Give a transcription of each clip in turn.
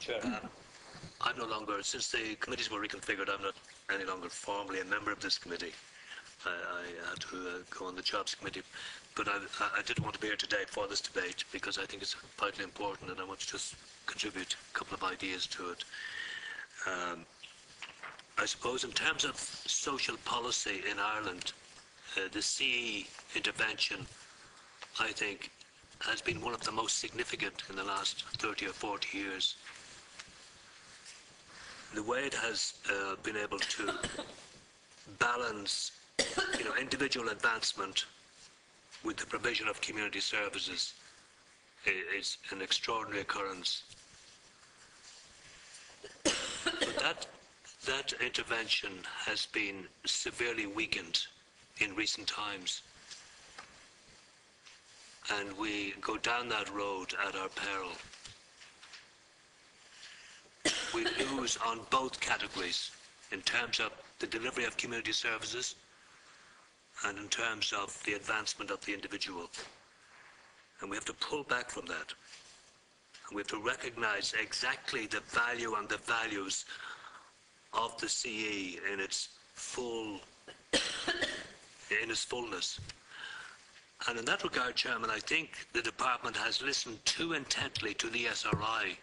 Chair. I'm no longer, since the committees were reconfigured, I'm not any longer formally a member of this committee. I had to go on the Jobs Committee, but I did want to be here today for this debate because I think it's vitally important and I want to just contribute a couple of ideas to it. I suppose in terms of social policy in Ireland, the CE intervention, I think, has been one of the most significant in the last 30 or 40 years. The way it has been able to balance, individual advancement with the provision of community services is an extraordinary occurrence. But that intervention has been severely weakened in recent times. And we go down that road at our peril. We lose on both categories in terms of the delivery of community services and in terms of the advancement of the individual. And we have to pull back from that. And we have to recognize exactly the value and the values of the CE in its fullness. And in that regard, Chairman, I think the department has listened too intently to the SRI,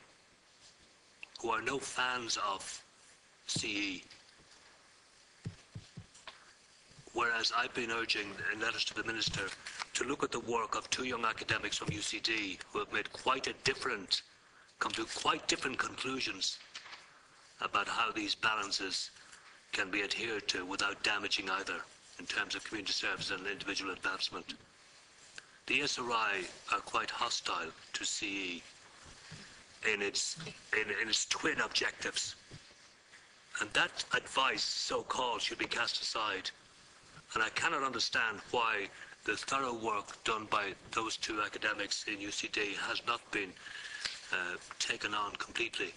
who are no fans of CE. Whereas I've been urging in letters to the Minister to look at the work of two young academics from UCD who have made come to quite different conclusions about how these balances can be adhered to without damaging either in terms of community service and individual advancement. The SRI are quite hostile to CE in its twin objectives. And that advice, so-called, should be cast aside. And I cannot understand why the thorough work done by those two academics in UCD has not been taken on completely.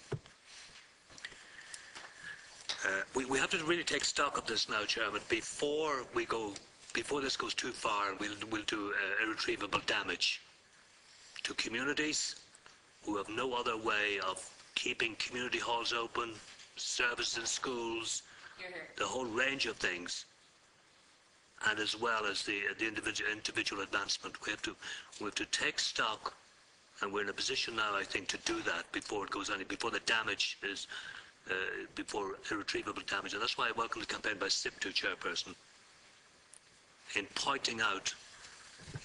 We have to really take stock of this now, Chairman, before this goes too far and we'll do irretrievable damage to communities who have no other way of keeping community halls open, services in schools, the whole range of things, and as well as the individual advancement. We have to take stock, and we're in a position now, I think, to do that before the damage is before irretrievable damage. And that's why I welcome the campaign by SIP2, Chairperson, in pointing out,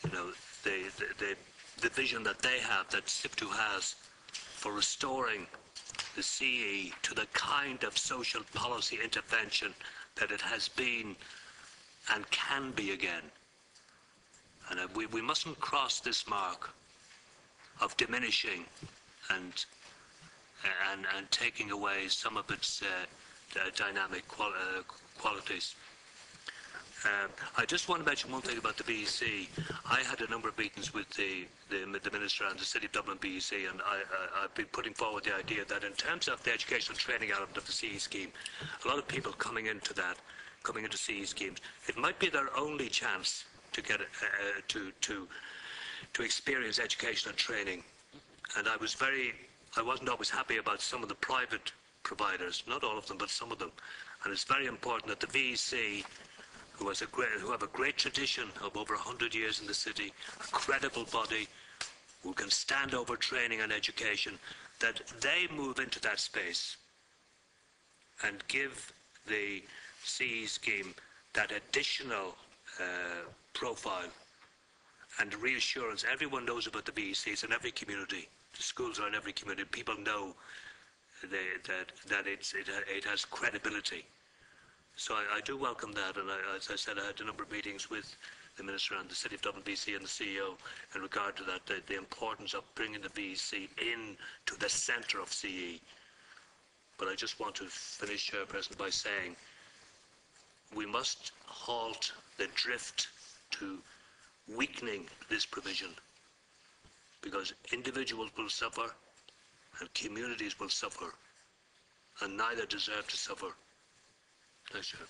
the vision that they have, that SIP2 has, for restoring the CE to the kind of social policy intervention that it has been and can be again. And we mustn't cross this mark of diminishing and taking away some of its dynamic qualities. I just want to mention one thing about the BEC. I had a number of meetings with the Minister and the City of Dublin BEC, and I've been putting forward the idea that in terms of the educational training element of the CE scheme, a lot of people coming into CE schemes, it might be their only chance to get to experience educational training. And I wasn't always happy about some of the private providers, not all of them, but some of them. And it's very important that the VEC, who have a great tradition of over 100 years in the city, a credible body who can stand over training and education, that they move into that space and give the CE scheme that additional profile and reassurance. Everyone knows about the VECs in every community. The schools are in every community. People know that it has credibility. So I do welcome that, and as I said, I had a number of meetings with the Minister and the City of Dublin BC and the CEO in regard to that, the importance of bringing the BEC in to the centre of CE. But I just want to finish, Chairperson, by saying we must halt the drift to weakening this provision, because individuals will suffer and communities will suffer, and neither deserve to suffer. Thanks, Chair.